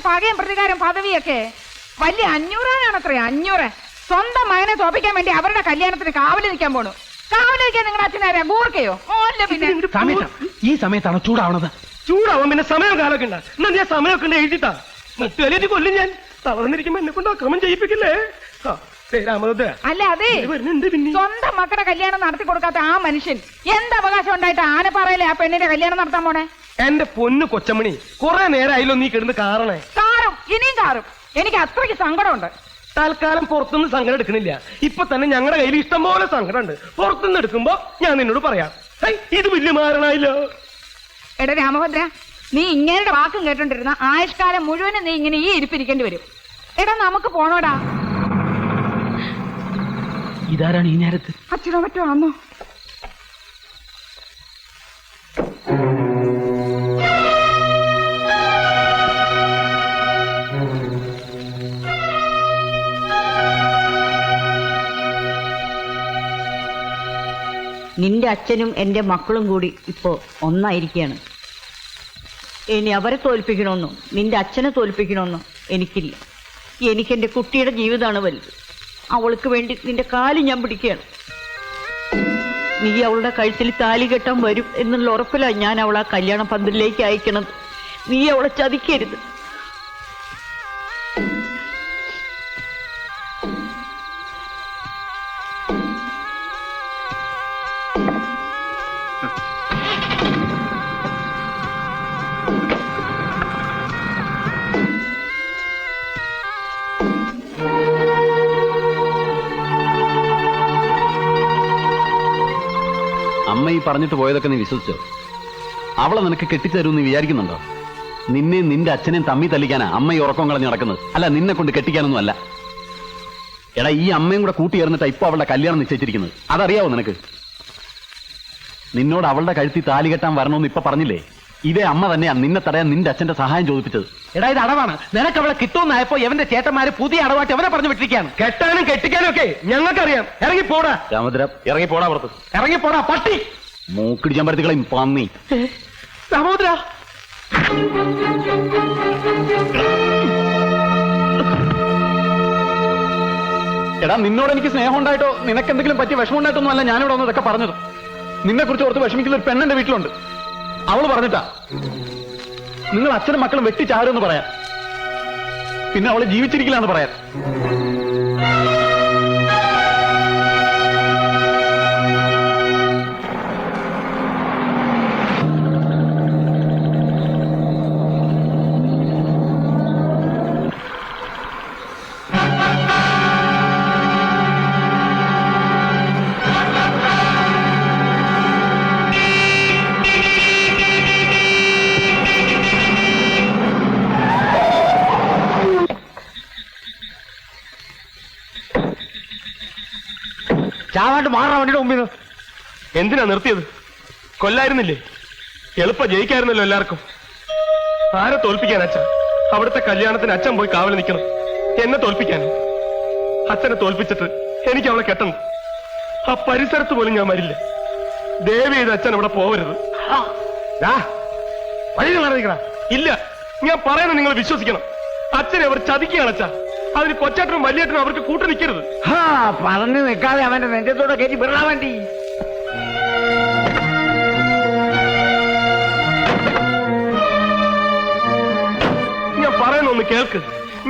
പകയും പ്രതികാരം പദവിയൊക്കെ വലിയ 500 500. സ്വന്തം മകനെ തോപ്പിക്കാൻ വേണ്ടി അവരുടെ കല്യാണത്തിന് കാവല് നിൽക്കാൻ പോണു. കാവല് നിൽക്കാൻ നിങ്ങളുടെ അച്ഛനാരാ? ഗൂർക്കയോ? അല്ല പിന്നെ ഈ സമയത്താണ് ചൂടാവണത്. ചൂടാവാൻ പിന്നെ സമയം കാലൊക്കെ ഉണ്ട്. എന്നാ ഞാൻ സമയമൊക്കെ ഉണ്ട് എഴുതിട്ടാ മുട്ടുകലേറ്റ് കൊല്ലും ഞാൻ. തളർന്നിരിക്കുമ്പോ എന്നെ കൊണ്ട് അക്രമം ചെയ്യിപ്പിക്കില്ലേ? അല്ല അതെ, സ്വന്തം മക്കളുടെ കല്യാണം നടത്തി കൊടുക്കാത്ത ആ മനുഷ്യൻ എന്ത് അവകാശം ഉണ്ടായിട്ട് ആനപ്പാറയിലെ ആ പെണ്ണിന്റെ കല്യാണം നടത്താൻ പോണേ? എന്റെ പൊന്നു കൊച്ചമണി, കുറെ നേരമായില്ലോ നീ കിടന്ന് കാറണേ. കാറും ഇനിയും കാറും. എനിക്ക് അത്രയ്ക്ക് സങ്കടമുണ്ട്. തൽക്കാലം പുറത്തുനിന്ന് സങ്കടം എടുക്കണില്ല. ഇപ്പൊ തന്നെ ഞങ്ങളുടെ കയ്യിൽ ഇഷ്ടംപോലെ സങ്കടം ഉണ്ട്. പുറത്തുനിന്ന് എടുക്കുമ്പോ ഞാൻ നിന്നോട് പറയാം. ഇത് വലിയ മാരണായില്ലോ. എടാ രാമഭദ്ര, നീ ഇങ്ങനെ വാക്കും കേട്ടോണ്ടിരുന്ന ആയുഷ്കാലം മുഴുവനും നീ ഇങ്ങനെ ഈ ഇരിപ്പിരിക്കേണ്ടി വരും. എടാ നമുക്ക് പോണോടാ. ഇതാരാണ് ഈ നേരത്ത്? അച്ഛനോ മറ്റോ ആന്നോ? നിന്റെ അച്ഛനും എന്റെ മക്കളും കൂടി ഇപ്പോ ഒന്നായിരിക്കുകയാണ്. ഇനി അവരെ തോൽപ്പിക്കണമെന്നോ നിന്റെ അച്ഛനെ തോൽപ്പിക്കണമെന്നോ എനിക്കില്ല. എനിക്കെന്റെ കുട്ടിയുടെ ജീവിതമാണ് വലുത്. അവൾക്ക് വേണ്ടി നിന്റെ കാല് ഞാൻ പിടിക്കുകയാണ്. നീ അവളുടെ കഴുത്തിൽ താലി കെട്ടാൻ വരും എന്നുള്ള ഉറപ്പിലാണ് ഞാൻ അവളെ കല്യാണ പന്തലിലേക്ക് അയക്കണത്. നീ അവളെ ചതിക്കരുത്. അമ്മ ഈ പറഞ്ഞിട്ട് പോയതൊക്കെ നീ വിശ്വസിച്ചോ? അവളെ നിനക്ക് കെട്ടിത്തരും നീ വിചാരിക്കുന്നുണ്ടോ? നിന്നെയും നിന്റെ അച്ഛനെയും തമ്മി തല്ലിക്കാനാ അമ്മ ഈ ഉറക്കം കളഞ്ഞ് നടക്കുന്നത്, അല്ല നിന്നെ കൊണ്ട് കെട്ടിക്കാനൊന്നും അല്ല. എടാ, ഈ അമ്മയും കൂടെ കൂട്ടി ചേർന്നിട്ടാ ഇപ്പൊ അവളുടെ കല്യാണം നിശ്ചയിച്ചിരിക്കുന്നത്. അതറിയാവോ നിനക്ക്? നിന്നോട് അവളുടെ കഴുത്തി താലി കെട്ടാൻ വരണമെന്ന് ഇപ്പൊ പറഞ്ഞില്ലേ? ഇതേ അമ്മ തന്നെയാ നിന്നെ തടയാൻ നിന്റെ അച്ഛന്റെ സഹായം ചോദിപ്പിച്ചത്. എടാ, ഇത് അടവാണ്. നിനക്ക് അവളെ കിട്ടുമെന്നായപ്പോ എവന്റെ ചേട്ടന്മാര് പുതിയ അടവാട്ട് എവനെ പറഞ്ഞു വിട്ടിരിക്കുകയാണ്. കെട്ടാനും കെട്ടിക്കാനും ഒക്കെ ഞങ്ങൾക്കറിയാം. ഇറങ്ങിപ്പോടാ രാമദ്ര, ഇറങ്ങിപ്പോടാ പുറത്ത്. ഇറങ്ങിപ്പോടാ പട്ടി. മൂക്കിടിച്ചാൻ പറ്റത്തിക്കളയും പന്നി. രാമോദ്ര, എടാ, നിന്നോട് എനിക്ക് സ്നേഹം ഉണ്ടായിട്ടോ നിനക്ക് എന്തെങ്കിലും പറ്റിയ വിഷമം ഉണ്ടായിട്ടൊന്നും അല്ല ഞാനിവിടെ വന്ന് ഇതൊക്കെ പറഞ്ഞത്. നിന്നെ കുറിച്ച് ഓർത്ത് വിഷമിക്കുന്ന ഒരു പെണ്ണെന്റെ വീട്ടിലുണ്ട്. അവള് പറഞ്ഞിട്ടാ നിങ്ങൾ അച്ഛനും മക്കളും വെട്ടിച്ചാരെന്ന് പറയാം. പിന്നെ അവള് ജീവിച്ചിരിക്കില്ലാന്ന് പറയാം. ചാവാണ്ട് മാറാ വണ്ടിയുടെ മുമ്പിൽ നിന്ന്. എന്തിനാ നിർത്തിയത്? കൊല്ലായിരുന്നില്ലേ? എളുപ്പം ജയിക്കായിരുന്നല്ലോ എല്ലാവർക്കും. ആരെ തോൽപ്പിക്കാൻ അച്ഛൻ? അവിടുത്തെ കല്യാണത്തിന് അച്ഛൻ പോയി കാവൽ നിൽക്കണം. എന്നെ തോൽപ്പിക്കാൻ? അച്ഛനെ തോൽപ്പിച്ചിട്ട് എനിക്ക് അവളെ കെട്ടണം. ആ പരിസരത്ത് പോലും ഞാൻ വരില്ല. ദേവി ചെയ്ത് അച്ഛൻ അവിടെ പോവരുത്. വഴി മാറിക്കണ. ഇല്ല, ഞാൻ പറയുന്നത് നിങ്ങൾ വിശ്വസിക്കണം. അച്ഛനെ അവർ ചതിക്കുകയാണ് അച്ഛാ. അതിന് കൊച്ചേട്ടനും വലിയേട്ടനും അവർക്ക് കൂട്ടു നിൽക്കരുത്. പറഞ്ഞു നിൽക്കാതെ അവന്റെ നെഞ്ചത്തോടെ കയറ്റി വിടാൻ വേണ്ടി. ഞാൻ പറയുന്നൊന്ന് കേൾക്ക്.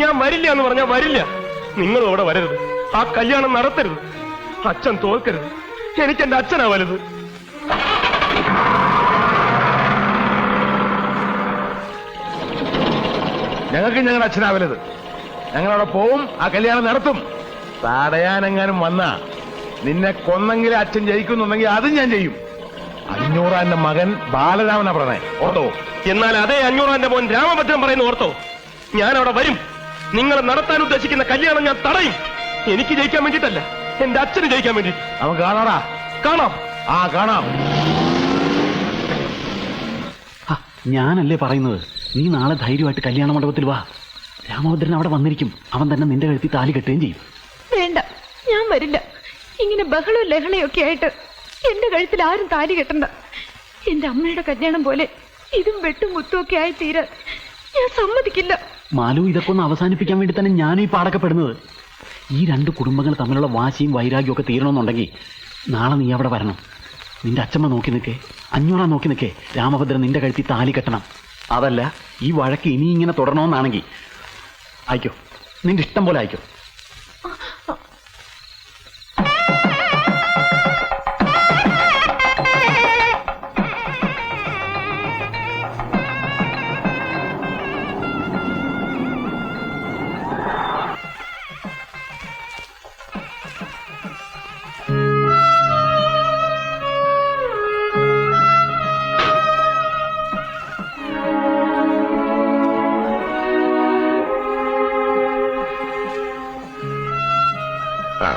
ഞാൻ വരില്ല എന്ന് പറഞ്ഞാൽ വരില്ല. നിങ്ങളും അവിടെ വരരുത്. ആ കല്യാണം നടത്തരുത്. അച്ഛൻ തോൽക്കരുത്. എനിക്ക് എന്റെ അച്ഛനാ വലുത്. ഞങ്ങൾക്ക് ഞങ്ങളുടെ അച്ഛനാ വലുത്. ഞങ്ങളവിടെ പോവും, ആ കല്യാണം നടത്തും. തടയാനെങ്ങാനും വന്നാ നിന്നെ കൊന്നെങ്കിലും അച്ഛൻ ജയിക്കുന്നുണ്ടെങ്കിൽ അതും ഞാൻ ചെയ്യും. 500 മകൻ ബാലരാമനാ പറഞ്ഞേ, ഓർത്തോ? എന്നാൽ അതേ 500 മോൻ രാമഭദ്രൻ പറയുന്ന ഓർത്തോ? ഞാൻ അവിടെ വരും. നിങ്ങൾ നടത്താൻ ഉദ്ദേശിക്കുന്ന കല്യാണം ഞാൻ തടയും. എനിക്ക് ജയിക്കാൻ വേണ്ടിയിട്ടല്ല, എന്റെ അച്ഛന് ജയിക്കാൻ വേണ്ടി. നമുക്ക് കാണാടാ. കാണാം. കാണാം. ഞാനല്ലേ പറയുന്നത്, നീ നാളെ ധൈര്യമായിട്ട് കല്യാണ മണ്ഡപത്തിൽ വാ. രാമഭദ്രൻ അവിടെ വന്നിരിക്കും. അവൻ തന്നെ നിന്റെ കഴുത്തി താലി കെട്ടുകയും ചെയ്യും. വേണ്ട, ഞാൻ വരില്ല. ഇങ്ങനെ ബഹളവും ലഹളയൊക്കെ ആയിട്ട് എന്റെ കഴുത്തിൽ ആരും താലി കെട്ടണ്ട. എന്റെ അമ്മയുടെ കല്യാണം പോലെ ഇതും വെട്ടും മുത്തുമൊക്കെ ആയി തീരാൻ ഞാൻ സമ്മതിക്കില്ല. മാലു ഇതൊക്കെ ഒന്ന് അവസാനിപ്പിക്കാൻ വേണ്ടി തന്നെ ഞാനും ഈ പാടൊക്കെ പെടുന്നത്. ഈ രണ്ട് കുടുംബങ്ങൾ തമ്മിലുള്ള വാശിയും വൈരാഗ്യവും ഒക്കെ തീരണമെന്നുണ്ടെങ്കിൽ നാളെ നീ അവിടെ വരണം. നിന്റെ അച്ഛമ്മ നോക്കി നിൽക്കേ, 500 നോക്കി നിൽക്കേ, രാമഭദ്രൻ നിന്റെ കഴുത്തി താലി കെട്ടണം. അതല്ല ഈ വഴക്ക് ഇനി ഇങ്ങനെ തുടരണമെന്നാണെങ്കിൽ അയക്കോ, നിന്റെ ഇഷ്ടം പോലെ അയക്കോ.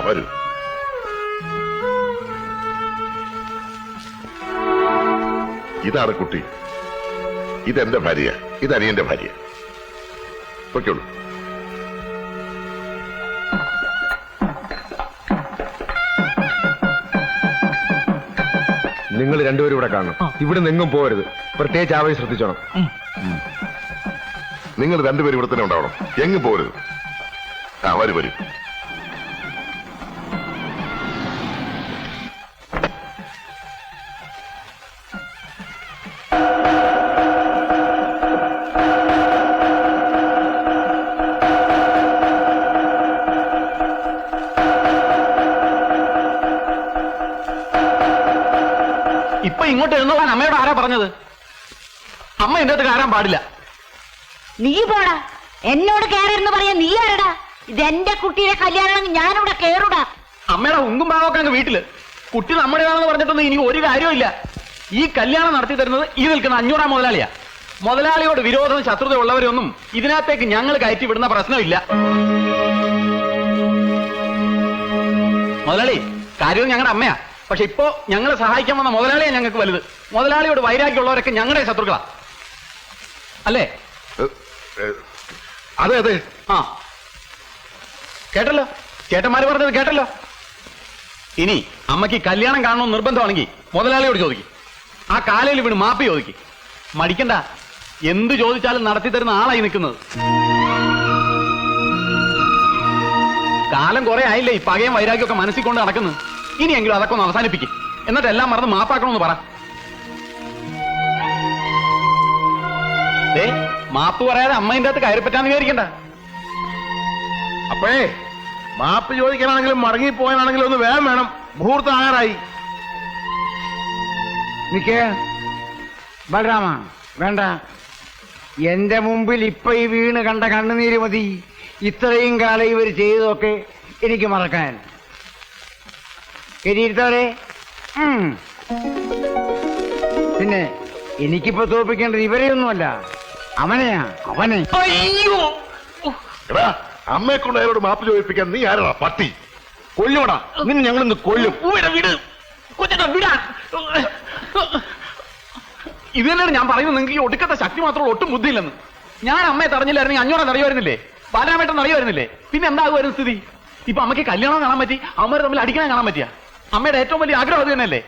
വരൂ. ഇതാണ് കുട്ടി, ഇതെന്റെ ഭാര്യ, ഇത് അനിയന്റെ ഭാര്യ. പൊയ്ക്കോളൂ. നിങ്ങൾ രണ്ടുപേരും ഇവിടെ കാണണം. ഇവിടെ നിങ്ങും പോകരുത്. പ്രത്യേകിച്ച് ആവേശം ശ്രദ്ധിച്ചോണം. നിങ്ങൾ രണ്ടുപേരും ഇവിടെ തന്നെ ഉണ്ടാവണം, എങ്ങും പോരുത്. വരൂ വരൂ. ഇപ്പൊ ഇങ്ങോട്ട് എഴുന്നള്ളാൻ അമ്മയോട് ആരാ പറഞ്ഞത്? അമ്മ എന്റെ അടുത്ത് കയറാൻ പാടില്ല. നീ പോടാ, എന്നോട് കയറെന്ന് പറയാ. നീ ആരടാ? ഇതെന്റെ കുട്ടിയുടെ കല്യാണം, ഞാനിവിടെ കയറൂടാ. അമ്മയുടെ ഉങ്കും ഭാവമൊക്കെ അങ്ങ് വീട്ടില്. കുട്ടി നമ്മുടേതാണെന്ന് പറഞ്ഞിട്ടൊന്നും ഇനി ഒരു കാര്യമില്ല. ഈ കല്യാണം നടത്തി തരുന്നത് ഈ നിൽക്കുന്ന 500 മുതലാളിയാ. മുതലാളിയോട് വിരോധവും ശത്രുത ഉള്ളവരൊന്നും ഇതിനകത്തേക്ക് ഞങ്ങൾ കയറ്റി വിടുന്ന പ്രശ്നമില്ല. മുതലാളി കാര്യവും ഞങ്ങളുടെ അമ്മയാ. പക്ഷെ ഇപ്പോ ഞങ്ങളെ സഹായിക്കാൻ വന്ന മുതലാളിയാ ഞങ്ങൾക്ക് വലുത്. മുതലാളിയോട് വൈരാഗ്യമുള്ളവരൊക്കെ ഞങ്ങളുടെ ശത്രുക്കളാ, അല്ലേ? അതെ അതെ. ആ കേട്ടല്ലോ, ചേട്ടന്മാര് പറഞ്ഞത് കേട്ടല്ലോ. ഇനി അമ്മയ്ക്ക് കല്യാണം കാണണമെന്ന് നിർബന്ധമാണെങ്കിൽ മുതലാളിയോട് ചോദിക്കും. ആ കാലയിൽ വീണ് മാപ്പി ചോദിക്കും. മടിക്കണ്ട, എന്ത് ചോദിച്ചാലും നടത്തി തരുന്ന ആളായി നിൽക്കുന്നത്. കാലം കുറെ ആയില്ലേ ഈ പകയും വൈരാഗ്യമൊക്കെ മനസ്സിൽ കൊണ്ട് നടക്കുന്നത്. ഇനിയെങ്കിലും അതൊക്കെ ഒന്ന് അവസാനിപ്പിക്കും. എന്നിട്ട് എല്ലാം മറന്ന് മാപ്പാക്കണമെന്ന് പറ. മാപ്പ് പറയാതെ അമ്മേന്റെ അകത്ത് കയറിപ്പറ്റാന്ന് വിചാരിക്കണ്ട. അപ്പോഴേ മാപ്പ് ചോദിക്കാനാണെങ്കിലും മടങ്ങിപ്പോയാനാണെങ്കിലും ഒന്ന് വേഗം വേണം. മുഹൂർത്തം ആകാറായി. നിക്കേ ബലരാമ, വേണ്ട. എന്റെ മുമ്പിൽ ഇപ്പൊ ഈ വീണ് കണ്ട കണ്ണുനീര് മതി ഇത്രയും കാലം ഇവർ ചെയ്തതൊക്കെ എനിക്ക് മറക്കാൻ. കെരിയിരുത്തവരെ. പിന്നെ എനിക്കിപ്പോ തോൽപ്പിക്കേണ്ടത് ഇവരെയൊന്നുമല്ല, അവനെയാ, അവനെ. എടാ, അമ്മയെ കൊണ്ട് അയാളോട് മാപ്പ് ചോദിപ്പിക്കാൻ നീ ആരാ? പട്ടി കൊല്ലുമടാ നിന്നെ, ഞങ്ങളിന്ന് കൊല്ലും. ഇത് തന്നെയാണ് ഞാൻ പറയുന്നത്. നിങ്ങൾക്ക് ഈ ഒടുക്കത്തെ ശക്തി മാത്രമേ ഒട്ടും ബുദ്ധിയില്ലെന്ന്. ഞാൻ അമ്മയെ തടഞ്ഞില്ലായിരുന്നെങ്കിൽ 500 അറിയുമായിരുന്നില്ലേ, ബാലരാമേട്ടൻ അറിയുമായിരുന്നില്ലേ? പിന്നെ എന്താകുമായിരുന്നു സ്ഥിതി? ഇപ്പൊ അമ്മയ്ക്ക് കല്യാണം കാണാൻ പറ്റി, അമ്മ തമ്മിൽ അടിക്കണം കാണാൻ പറ്റിയ? അമ്മയുടെ ഏറ്റവും വലിയ ആഗ്രഹം അത് തന്നെയല്ലേ?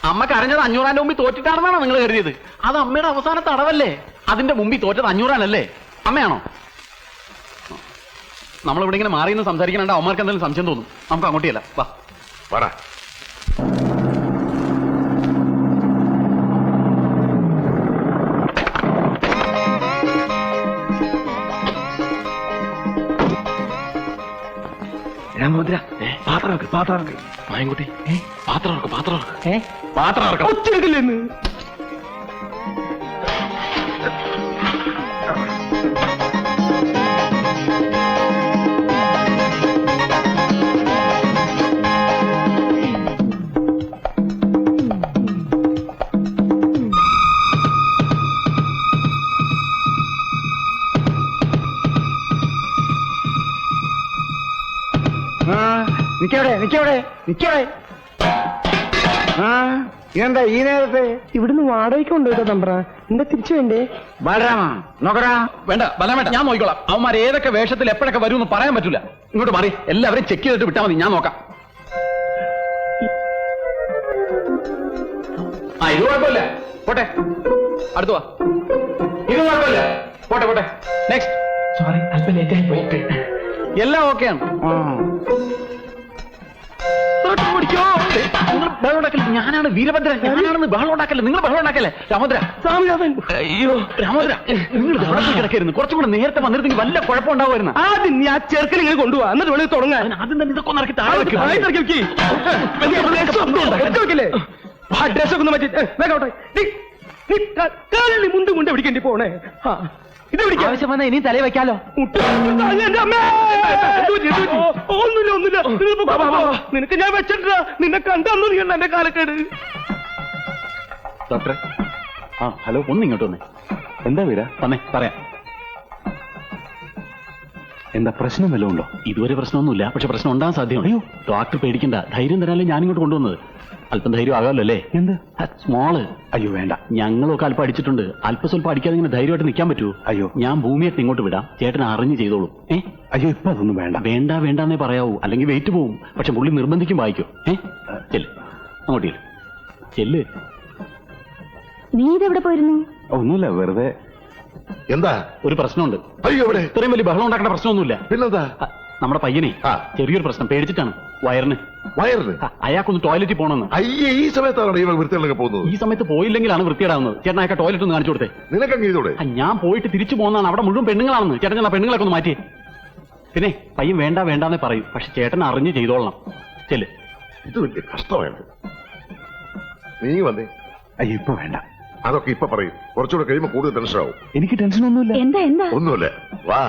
അമ്മ കരഞ്ഞത് 500 മുമ്പിൽ തോറ്റിട്ടാണെന്നാണോ നിങ്ങൾ കരുതിയത്? അത് അമ്മയുടെ അവസാനത്തെ അടവല്ലേ? അതിന്റെ മുമ്പിൽ തോറ്റത് 500 അമ്മയാണോ? നമ്മളിവിടെ ഇങ്ങനെ മാറി നിന്ന് സംസാരിക്കാനുണ്ട്. അവന്മാർക്ക് എന്തെങ്കിലും സംശയം തോന്നും. നമുക്ക് അങ്ങോട്ടിയല്ല, വാ വാടാ. രാമഭദ്ര, പാത്രം പാത്രം മായൻകുട്ടി, പാത്രം ഒച്ചെടുക്കില്ലെന്ന്. നിക്കവിടെ നിക്കവിടെ നിക്കവിടെ. ഇതെന്താ ഈ നേരത്തെ? ഇവിടുന്ന് വാടകയ്ക്ക് കൊണ്ടുപോയിട്ടോ തമ്പ്ര. എന്താ തിരിച്ചു വേണ്ടേ? ബലരാമ നോക്കടാ. വേണ്ട ബലമേട്ട, ഞാൻ നോക്കിക്കോളാം. അവന്മാർ ഏതൊക്കെ വേഷത്തിൽ എപ്പോഴൊക്കെ വരുമെന്ന് പറയാൻ പറ്റൂല. ഇങ്ങോട്ട് മാറി എല്ലാവരും ചെക്ക് ചെയ്തിട്ട് വിട്ടാൽ മതി, ഞാൻ നോക്കാം. ഇത് കുഴപ്പമില്ല, പോട്ടെ. അടുത്തു വാ. ഇത് കുഴപ്പമില്ല, പോട്ടെ പോട്ടെ നെക്സ്റ്റ്. സോറി അല്പം ലേറ്റ് ആയി പോയിട്ട്. എല്ലാം ഓക്കെയാണ്. നിങ്ങൾ ബഹളം ഉണ്ടാക്കല്ലേ? ഞാനാണ് വീരഭദ്രൻ, ഞാനാണെന്ന് ബഹളം ഉണ്ടാക്കല്ലേ? നിങ്ങൾ ബഹളം ഉണ്ടാക്കല്ലേ? രാമോദ്ര, അയ്യോ രാമോദ്ര, നിങ്ങൾ ബഹളത്തിൽ കിടക്കായിരുന്നു. കുറച്ചും കൂടെ നേരത്തെ വന്നിരുന്നെങ്കിൽ വല്ല കുഴപ്പമുണ്ടാവുമായിരുന്നു. ആദ്യം നീ ആ ചെറുക്കനെ ഇങ്ങനെ കൊണ്ടുപോവാ, എന്നിട്ട് വേണമെങ്കിൽ തുടങ്ങാൻ. ആദ്യം തന്നെ ഇതൊക്കെ ഒന്ന് ഇറക്കി താഴെ വെക്ക്. ആ ഡ്രസ് ഒക്കെ ഒന്ന് മാറ്റി വേഗോട്ടെ. നീ മുണ്ട് മുണ്ട് പിടിക്കേണ്ടി പോണേ. ഇത് പിടിക്കാം. ആവശ്യം വന്നാൽ ഇനിയും തലയിൽ വെക്കാലോ. ഒന്നുമില്ല. നിനക്ക് ഞാൻ വെച്ചിട്ടാ, നിന്നെ കണ്ടു നീ എന്റെ കാലക്കേട്. ഡോക്ടറെ, ഹലോ, ഒന്ന് ഇങ്ങോട്ട് വന്നേ. എന്താ വീര? വന്നേ പറയാം. എന്താ പ്രശ്നം വല്ലതും ഉണ്ടോ? ഇതുവരെ പ്രശ്നമൊന്നുമില്ല, പക്ഷെ പ്രശ്നം ഉണ്ടാകാൻ സാധ്യമാണ്. അയ്യോ ഡോക്ടർ പേടിക്കണ്ട, ധൈര്യം തരാനല്ലേ ഞാൻ ഇങ്ങോട്ട് കൊണ്ടുവന്നത്. അല്പം ധൈര്യം ആകാമല്ലോ അല്ലേ? എന്ത് സ്മോള്? അയ്യോ വേണ്ട, ഞങ്ങളൊക്കെ അല്പം അടിച്ചിട്ടുണ്ട്. അല്പം സ്വല്പം അടിക്കാതെ ഇങ്ങനെ ധൈര്യമായിട്ട് നിൽക്കാൻ പറ്റുമോ? അയ്യോ ഞാൻ ഭൂമിയായിട്ട് ഇങ്ങോട്ട് വിടാം, ചേട്ടൻ അറിഞ്ഞ് ചെയ്തോളൂ. അയ്യോ ഇപ്പൊ അതൊന്നും വേണ്ട. വേണ്ടെന്നേ പറയാവൂ, അല്ലെങ്കിൽ വെയിറ്റ് പോവും. പക്ഷെ പുള്ളി നിർബന്ധിക്കും വായിക്കും. ചെല്ല് അങ്ങോട്ട് ചെല്ല്. നീ ഇതെവിടെ പോയിരുന്നു? ഒന്നുമില്ല, വെറുതെ. എന്താ ഒരു പ്രശ്നമുണ്ട്. അയ്യോ ഇവിടെ ഇത്രയും വലിയ ബഹളം ഉണ്ടാക്കേണ്ട പ്രശ്നമൊന്നുമില്ല. പിന്നെന്താ? നമ്മുടെ പയ്യനെ ചെറിയൊരു പ്രശ്നം, പേടിച്ചിട്ടാണ്. വയറിന് അയാൾക്കൊന്ന് ടോയ്ലറ്റിൽ പോകണമെന്ന്. അയ്യേ, ഈ സമയത്താണ് ഇവ വൃത്തികളൊക്കെ പോകുന്നത്. ഈ സമയത്ത് പോയില്ലെങ്കിലാണ് വൃത്തിയിടാവുന്നത്. ചേട്ടൻ അയാൾക്ക് ടോയ്ലറ്റ് ഒന്ന് കാണിച്ചു കൊടുത്തേ. നിനക്കങ്ങ് ചെയ്തോടെ? ഞാൻ പോയിട്ട് തിരിച്ചു പോകുന്നതാണ്. അവിടെ മുഴുവൻ പെണ്ണുങ്ങളാണെന്ന്. ചേട്ടൻ ഞാൻ പെണ്ണുങ്ങളൊക്കെ ഒന്ന് മാറ്റി. പിന്നെ പയ്യൻ വേണ്ടാന്നേ പറയും, പക്ഷെ ചേട്ടൻ അറിഞ്ഞ് ചെയ്തോളണം. ചെല്ല്. ഇത് വലിയ കഷ്ടമായിട്ട്. നീ വന്നേ. അയ്യോ ഇപ്പൊ വേണ്ട, അതൊക്കെ ഇപ്പൊ പറയും. കുറച്ചുകൂടെ കഴിയുമ്പോൾ കൂടുതൽ ടെൻഷനാവും. എനിക്ക് ടെൻഷൻ ഒന്നുമില്ല. എന്താ ഒന്നുമില്ല, വാ.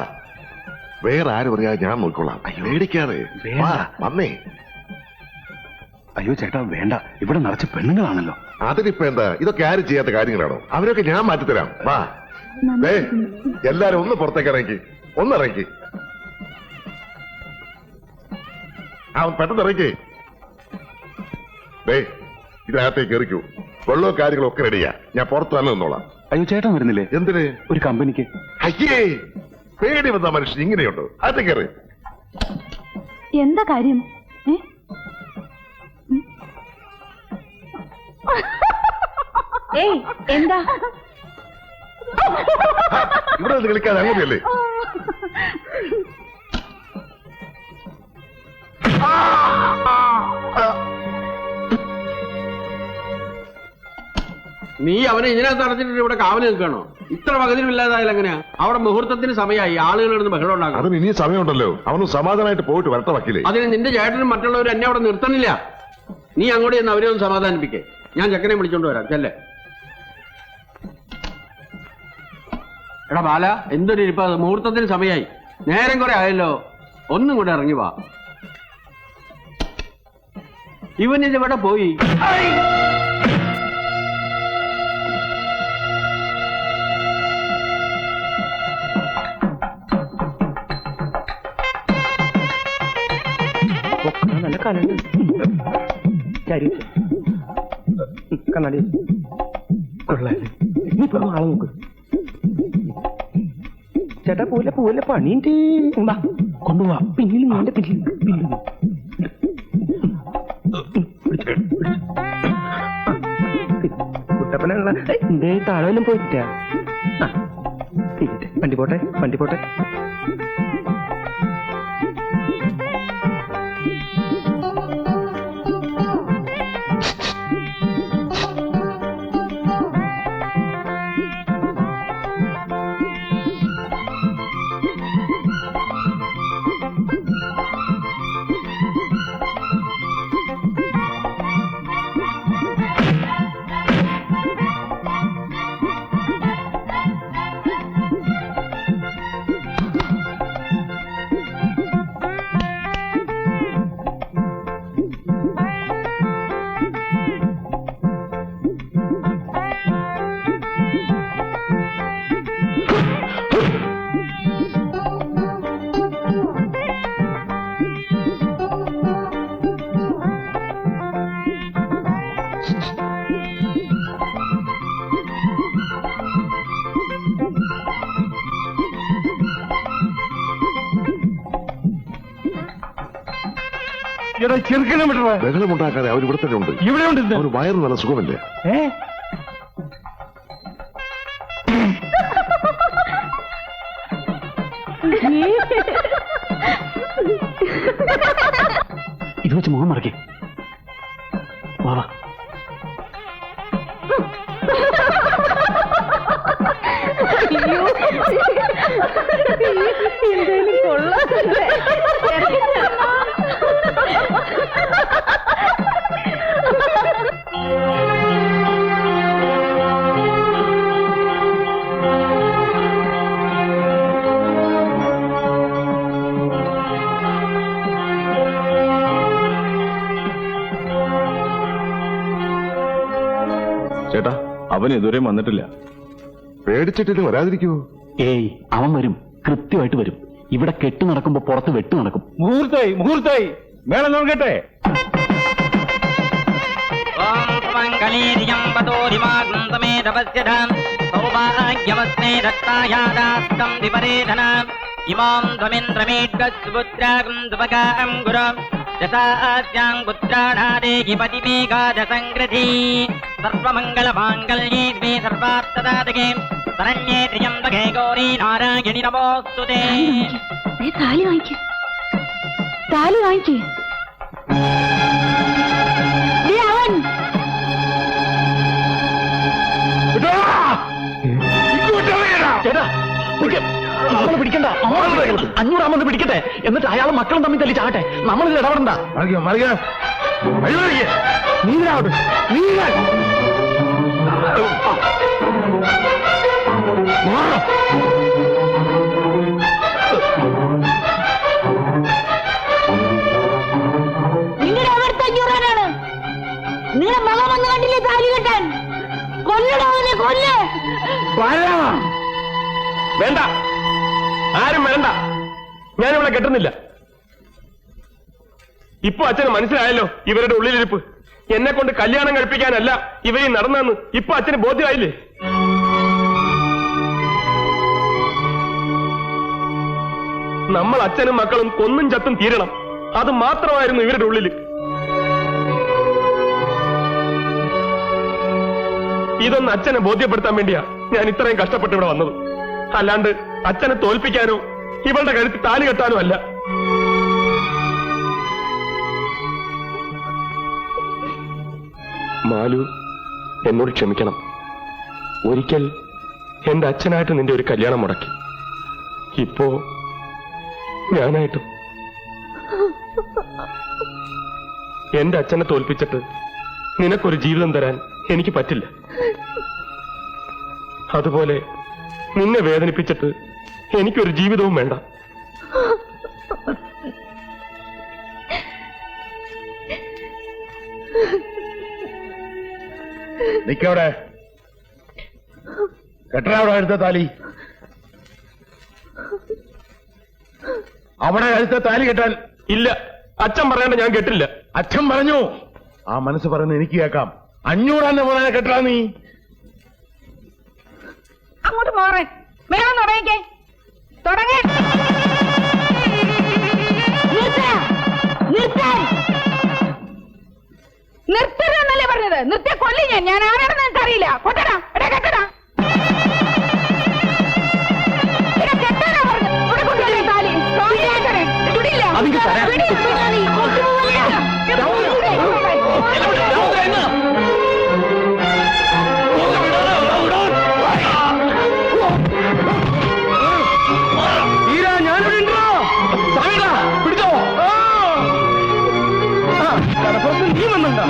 വേറെ ആര് പറയാ, ഞാൻ നോക്കിക്കൊള്ളാം. പേടിക്കാതെ വാ, വന്നേ. അയ്യോ ചേട്ടാ വേണ്ട, ഇവിടെ നിറച്ച് പെണ്ണുങ്ങളാണല്ലോ. അതിനിപ്പോ എന്താ? ഇതൊക്കെ ആരും ചെയ്യാത്ത കാര്യങ്ങളാണോ? അവരൊക്കെ ഞാൻ മാറ്റിത്തരാം. വാ. എല്ലാരും ഒന്ന് പുറത്തേക്ക് ഇറങ്ങി, ഒന്നിറങ്ങി. പെട്ടെന്ന് ഇറങ്ങി. ഇതിനകത്തേക്ക് എറിക്കൂ. വെള്ളവും കാര്യങ്ങളും ഒക്കെ റെഡിയാ. ഞാൻ പുറത്ത് തന്നെ നിന്നോളാം. അയ്യോ ചേട്ടൻ വരുന്നില്ലേ? എന്തിന്? ഒരു കമ്പനിക്ക്. അയ്യേ, പേടി വന്ന മനുഷ്യൻ ഇങ്ങനെയുണ്ടോ? അത് കയറി. എന്താ കാര്യം? എന്താ ഇവിടെ നിന്ന് കളിക്കാതെ അങ്ങനെയല്ലേ? നീ അവനെ ഇതിനകത്ത് അടച്ചിട്ട് ഇവിടെ കാവല് നിൽക്കണോ? ഇത്ര പകുതിയില്ലാതായാലും എങ്ങനെയാ? അവിടെ മുഹൂർത്തത്തിന് സമയമായി, ആളുകളിടുന്ന് ബഹളം ഉണ്ടാകും. അതിന് ഇനിയും സമയമുണ്ടല്ലോ. അവന് സമാധാനമായിട്ട് പോയിട്ട് വരട്ടെ വക്കീലേ. അതിന് നിന്റെ ചേട്ടനും മറ്റുള്ളവരും എന്നെ അവിടെ നിർത്തണില്ല. നീ അങ്ങോട്ട് ചെന്ന് അവരെ ഒന്ന് സമാധാനിപ്പിക്കേ. ഞാൻ ചെക്കനെ വിളിച്ചോണ്ട് വരാം. ചെല്ലേ. എടാ ബാല, എന്തൊരു ഇരിപ്പ, മുഹൂർത്തത്തിന് സമയമായി. നേരം കുറെ ആയല്ലോ, ഒന്നും കൂടെ ഇറങ്ങി വാ. ഇവനിതിവിടെ പോയി. നല്ല കണ്ണുണ്ട്. കണ്ണാടി കൊള്ളാല്ലേ? നീ ഇപ്പൊ ആളെ നോക്ക്. ചേട്ടാ പോലെ പണിയുണ്ട്. കൊണ്ടുപോവാ. പിന്നിൽ നിന്റെ പിന്നിൽ കുട്ടപ്പനുള്ള എന്തേ താഴെ പോയിട്ടാ. വണ്ടി പോട്ടെ. ചെറുക്കനെ വിട്ടേ. ബഹളമുണ്ടാക്കാതെ അവർ ഇവിടെ തന്നെ ഉണ്ട്. ഇവിടെ ഉണ്ട്. അവന് വയറ് നല്ല സുഖമില്ല. വെച്ച് മുഖം മറക്കേ. വാ വാ. ചേട്ടാ, അവൻ ഇതുവരെ വന്നിട്ടില്ല. പേടിച്ചിട്ടിട്ട് വരാതിരിക്കുവോ? ഏയ്, അവൻ വരും, കൃത്യമായിട്ട് വരും. ഇവിടെ കെട്ടു നടക്കുമ്പോ പുറത്ത് വെട്ടു നടക്കും. മുഹൂർത്തായി, മുഹൂർത്തായി. മേളം നോക്കട്ടെ. ഇമാം ധ്വമിന്ദ്രമേദ്ഗസ്സുപുത്രാഗം ദുപകാം ഗുരം ദശാസ്യാം പുത്രാണാദേഹി പതിമേകാദസംഗ്രഥീ സർവമംഗളമാംഗല്യേ ദ്വേ സർവാർത്ഥദാതകേ ശരണ്യേ ത്ര്യംബകേ ഗൗരീ നാരായണി നമോസ്തുതേ. താലി വാങ്ങിക്ക്, താലി വാങ്ങിക്ക്. ചേട്ടാ, നമ്മളെ പിടിക്കണ്ട. 500 പിടിക്കട്ടെ, എന്നിട്ട് അയാളെ മക്കളും തമ്മിൽ തല്ലി ചാകട്ടെ. നമ്മളിത് ഇടപെടണ്ട. നിങ്ങളുടെ അവിടുത്തെ 500 നിങ്ങളുടെ മകൻ വന്ന് കണ്ടില്ലേ താലി കെട്ടാൻ? കൊല്ലടാവനെ, കൊല്ലേ. വേണ്ട, ആരും വേണ്ട. ഞാനിവിടെ കെട്ടുന്നില്ല. ഇപ്പൊ അച്ഛന് മനസ്സിലായല്ലോ ഇവരുടെ ഉള്ളിലിരിപ്പ്. എന്നെ കൊണ്ട് കല്യാണം കഴിപ്പിക്കാനല്ല ഇവരീ നടന്നെന്ന് ഇപ്പൊ അച്ഛന് ബോധ്യമായില്ലേ? നമ്മൾ അച്ഛനും മക്കളും കൊന്നും ചത്തും തീരണം, അത് മാത്രമായിരുന്നു ഇവരുടെ ഉള്ളിൽ. ഇതൊന്ന് അച്ഛനെ ബോധ്യപ്പെടുത്താൻ വേണ്ടിയാ ഞാൻ ഇത്രയും കഷ്ടപ്പെട്ട് ഇവിടെ വന്നത്. അല്ലാണ്ട് അച്ഛനെ തോൽപ്പിക്കാനോ ഇവളുടെ കഴുത്ത് താലി കെട്ടാനോ അല്ല. മാലു, എന്നോട് ക്ഷമിക്കണം. ഒരിക്കൽ എന്റെ അച്ഛനായിട്ട് നിന്റെ ഒരു കല്യാണം മുടക്കി. ഇപ്പോ ഞാനായിട്ടും. എന്റെ അച്ഛനെ തോൽപ്പിച്ചിട്ട് നിനക്കൊരു ജീവിതം തരാൻ എനിക്ക് പറ്റില്ല. അതുപോലെ നിന്നെ വേദനിപ്പിച്ചിട്ട് എനിക്കൊരു ജീവിതവും വേണ്ട. നിക്കവിടെ, കെട്ടറ അവിടെ എടുത്ത താലി. അവിടെ അടുത്ത താലി കെട്ടാൻ ഇല്ല. അച്ഛൻ പറയേണ്ട ഞാൻ കേട്ടില്ല. അച്ഛൻ പറഞ്ഞു. ആ മനസ്സ് പറയുന്നത് എനിക്ക് കേൾക്കാം. 500 മുതലെ കെട്ടാ നീ. അങ്ങോട്ട് മാറേ, മേളം തുടങ്ങിക്കേ, തുടങ്ങേ. നിർത്തരുന്നല്ലേ പറഞ്ഞത്? നിർത്തിയ കൊല്ലി ഞാൻ ആരാണെന്ന് എനിക്ക് അറിയില്ല. കൊട്ടടാ, എടാ കെട്ടടാ. കെട്ടാനാ പറഞ്ഞത്. ഇവിടെ കൊണ്ടുവരുന്ന താലി വിടില്ല. നീ വന്നുണ്ടോ?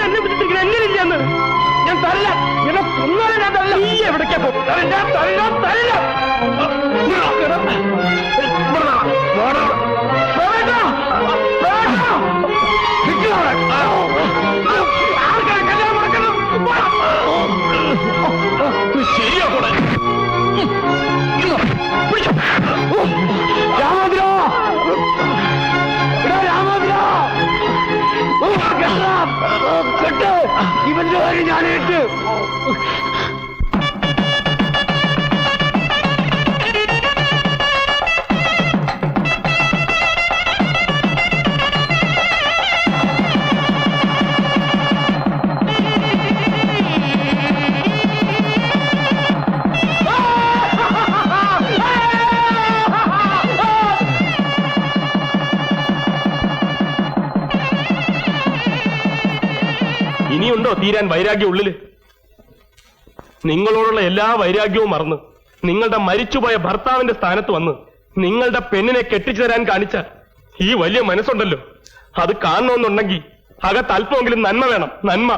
എന്നെ പിടിച്ചിരിക്കുന്ന എങ്ങനെയില്ലെന്ന് ഞാൻ തരില്ല. എന്നെ കൊന്നാലും ഞാൻ തരില്ല. നീ എവിടേക്കാ പോകും? ഞാൻ തരില്ല, തരില്ല. ശരിയാ കൂടെ ഇവന്റെ കാര്യം ഞാനേറ്റ്. ഇനിയുണ്ടോ തീരാൻ വൈരാഗ്യം ഉള്ളില്? നിങ്ങളോടുള്ള എല്ലാ വൈരാഗ്യവും മറന്ന് നിങ്ങളുടെ മരിച്ചുപോയ ഭർത്താവിന്റെ സ്ഥാനത്ത് വന്ന് നിങ്ങളുടെ പെണ്ണിനെ കെട്ടിച്ചു തരാൻ കാണിച്ച ഈ വലിയ മനസ്സുണ്ടല്ലോ, അത് കാണണമെന്നുണ്ടെങ്കിൽ അകത്ത് അല്പമെങ്കിലും നന്മ വേണം, നന്മ.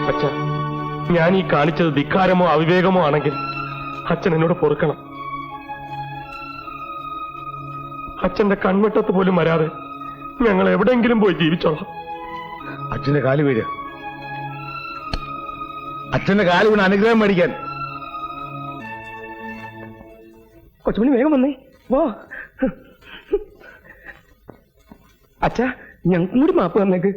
അച്ഛ, ഞാൻ ഈ കാണിച്ചത് ധിക്കാരമോ അവിവേകമോ ആണെങ്കിൽ അച്ഛൻ എന്നോട് പൊറുക്കണം. അച്ഛന്റെ കൺവെട്ടത്ത് പോലും വരാതെ ഞങ്ങൾ എവിടെയെങ്കിലും പോയി ജീവിച്ചോളാം. അച്ഛന്റെ കാല് വീഴ, അച്ഛന്റെ കാല് വീണ് അനുഗ്രഹം മേടിക്കാൻ. കൊച്ചുമണി വേഗം വന്നേ, വാ. അച്ഛാ, ഞങ്ങൾക്കും കൂടി മാപ്പ് തന്നേക്ക്.